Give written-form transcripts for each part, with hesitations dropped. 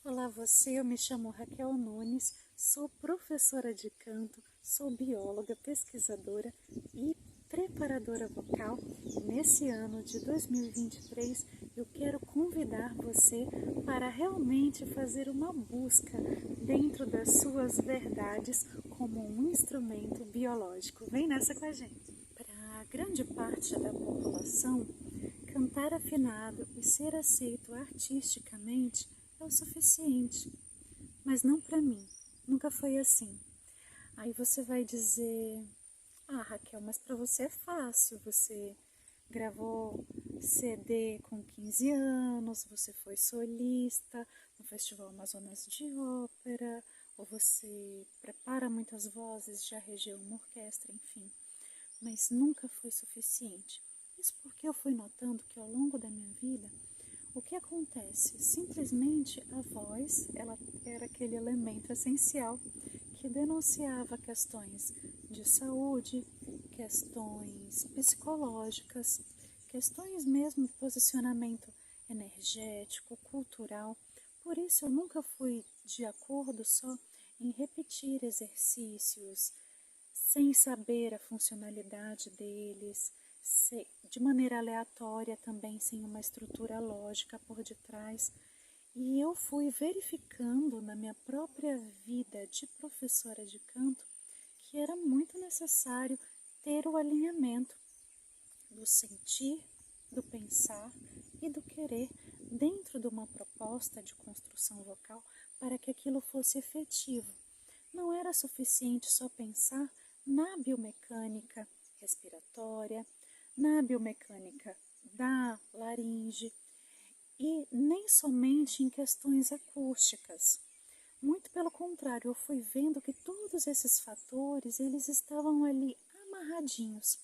Olá você, eu me chamo Raquel Nunes, sou professora de canto, sou bióloga, pesquisadora e preparadora vocal. Nesse ano de 2023, eu quero convidar você para realmente fazer uma busca dentro das suas verdades como um instrumento biológico. Vem nessa com a gente! Para grande parte da população, cantar afinado e ser aceito artisticamente é o suficiente, mas não para mim, nunca foi assim. Aí você vai dizer, Raquel, mas para você é fácil, você gravou CD com 15 anos, você foi solista no Festival Amazonas de Ópera, ou você prepara muitas vozes, já regeu uma orquestra, enfim. Mas nunca foi suficiente. Isso porque eu fui notando que ao longo da minha vida, o que acontece? Simplesmente a voz, ela era aquele elemento essencial que denunciava questões de saúde, questões psicológicas, questões mesmo de posicionamento energético, cultural. Por isso eu nunca fui de acordo só em repetir exercícios sem saber a funcionalidade deles, de maneira aleatória também, sem uma estrutura lógica por detrás. E eu fui verificando na minha própria vida de professora de canto que era muito necessário ter o alinhamento do sentir, do pensar e do querer dentro de uma proposta de construção vocal para que aquilo fosse efetivo. Não era suficiente só pensar na biomecânica respiratória, na biomecânica da laringe e nem somente em questões acústicas. Muito pelo contrário, eu fui vendo que todos esses fatores, eles estavam ali amarradinhos.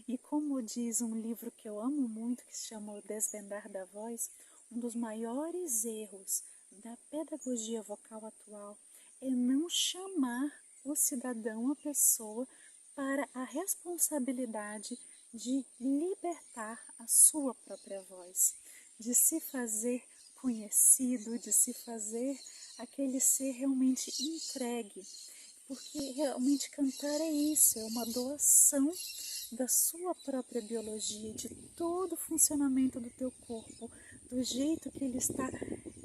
E como diz um livro que eu amo muito, que se chama O Desvendar da Voz, um dos maiores erros da pedagogia vocal atual é não chamar o cidadão, a pessoa, para a responsabilidade de libertar a sua própria voz, de se fazer conhecido, de se fazer aquele ser realmente entregue, porque realmente cantar é isso, é uma doação da sua própria biologia, de todo o funcionamento do teu corpo, do jeito que ele está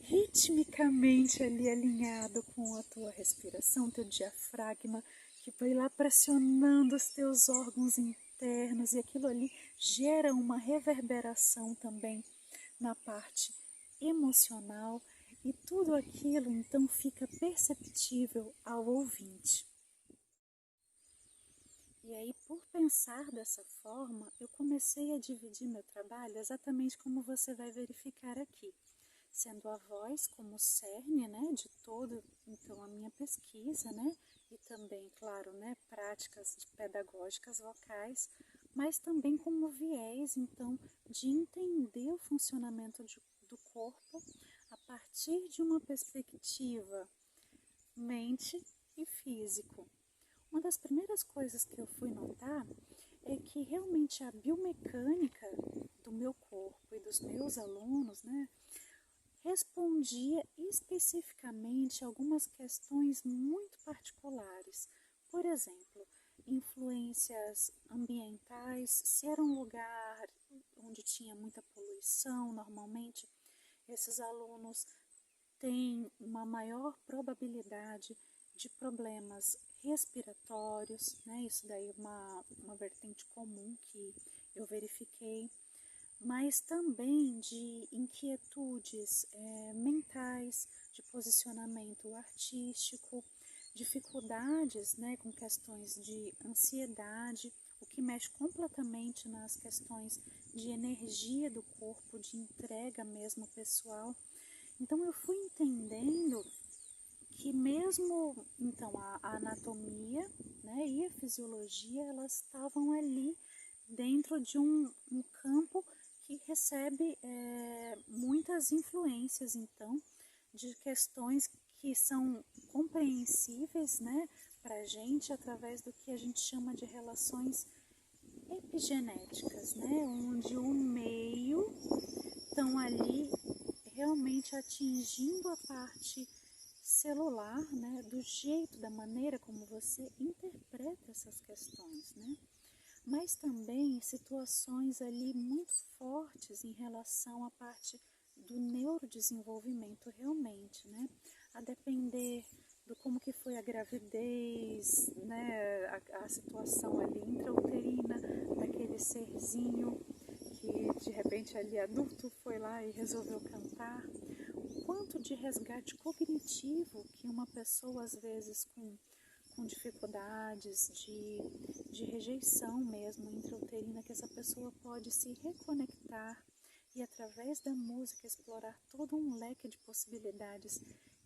ritmicamente ali alinhado com a tua respiração, teu diafragma, que vai lá pressionando os teus órgãos internos, e aquilo ali gera uma reverberação também na parte emocional, e tudo aquilo então fica perceptível ao ouvinte. E aí, por pensar dessa forma, eu comecei a dividir meu trabalho exatamente como você vai verificar aqui, sendo a voz como cerne, né, de todo, então, a minha pesquisa, né, e também, claro, né, práticas pedagógicas vocais, mas também como viés, então, de entender o funcionamento do corpo a partir de uma perspectiva mente e físico. Uma das primeiras coisas que eu fui notar é que realmente a biomecânica do meu corpo e dos meus alunos, né, respondia especificamente a algumas questões muito particulares. Por exemplo, influências ambientais, se era um lugar onde tinha muita poluição, normalmente esses alunos têm uma maior probabilidade de problemas respiratórios, né? Isso daí é uma vertente comum que eu verifiquei, mas também de inquietudes mentais, de posicionamento artístico, dificuldades, né, com questões de ansiedade, o que mexe completamente nas questões de energia do corpo, de entrega mesmo pessoal. Então eu fui entendendo que mesmo então a anatomia, né, e a fisiologia, elas estavam ali dentro de um campo que recebe muitas influências, então, de questões que são compreensíveis, né, para a gente através do que a gente chama de relações epigenéticas, né, onde o meio estão ali realmente atingindo a parte celular, né, do jeito, da maneira como você interpreta essas questões, né? Mas também situações ali muito fortes em relação à parte do neurodesenvolvimento realmente, né? A depender do como que foi a gravidez, né? A situação ali intrauterina daquele serzinho que de repente ali adulto foi lá e resolveu cantar. O quanto de resgate cognitivo que uma pessoa às vezes com dificuldades de rejeição mesmo intrauterina, que essa pessoa pode se reconectar e através da música explorar todo um leque de possibilidades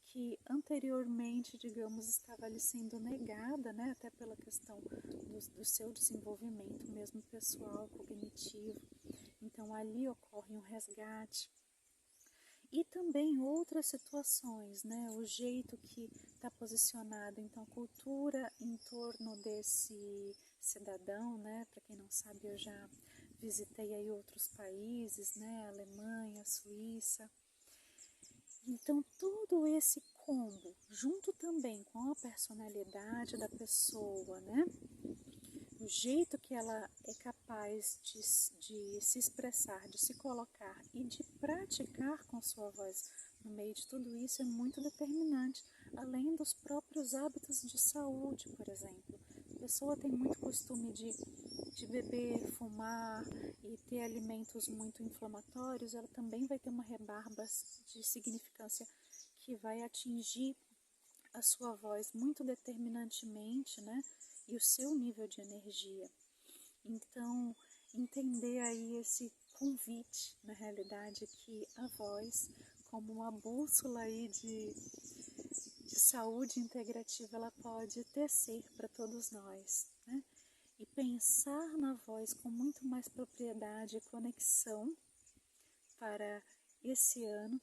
que anteriormente, digamos, estava ali sendo negada, né, até pela questão do seu desenvolvimento mesmo pessoal, cognitivo. Então ali ocorre um resgate. E também outras situações, né? O jeito que está posicionado, então, a cultura em torno desse cidadão, né? Para quem não sabe, eu já visitei aí outros países, né? Alemanha, Suíça. Então, todo esse combo, junto também com a personalidade da pessoa, né? O jeito que ela é capaz de se expressar, de se colocar e de praticar com sua voz no meio de tudo isso é muito determinante, além dos próprios hábitos de saúde, por exemplo. A pessoa tem muito costume de beber, fumar e ter alimentos muito inflamatórios, ela também vai ter uma rebarba de significância que vai atingir a sua voz muito determinantemente, né? E o seu nível de energia. Então, entender aí esse convite, na realidade, que a voz, como uma bússola aí de saúde integrativa, ela pode tecer para todos nós, né? E pensar na voz com muito mais propriedade e conexão para esse ano.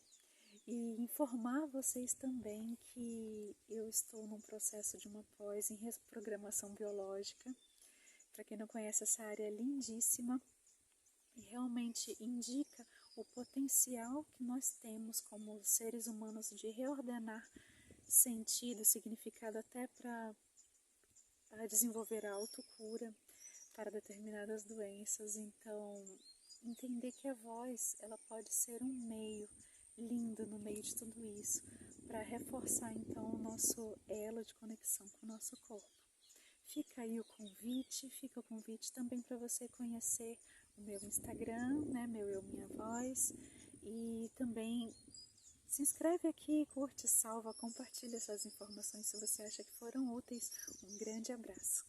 E informar vocês também que eu estou num processo de uma pós em reprogramação biológica. Para quem não conhece, essa área é lindíssima e realmente indica o potencial que nós temos como seres humanos de reordenar sentido, significado até para desenvolver a autocura para determinadas doenças. Então, entender que a voz ela pode ser um meio lindo no meio de tudo isso, para reforçar então o nosso elo de conexão com o nosso corpo. Fica aí o convite, fica o convite também para você conhecer o meu Instagram, né, meu Eu Minha Voz, e também se inscreve aqui, curte, salva, compartilha essas informações se você acha que foram úteis. Um grande abraço.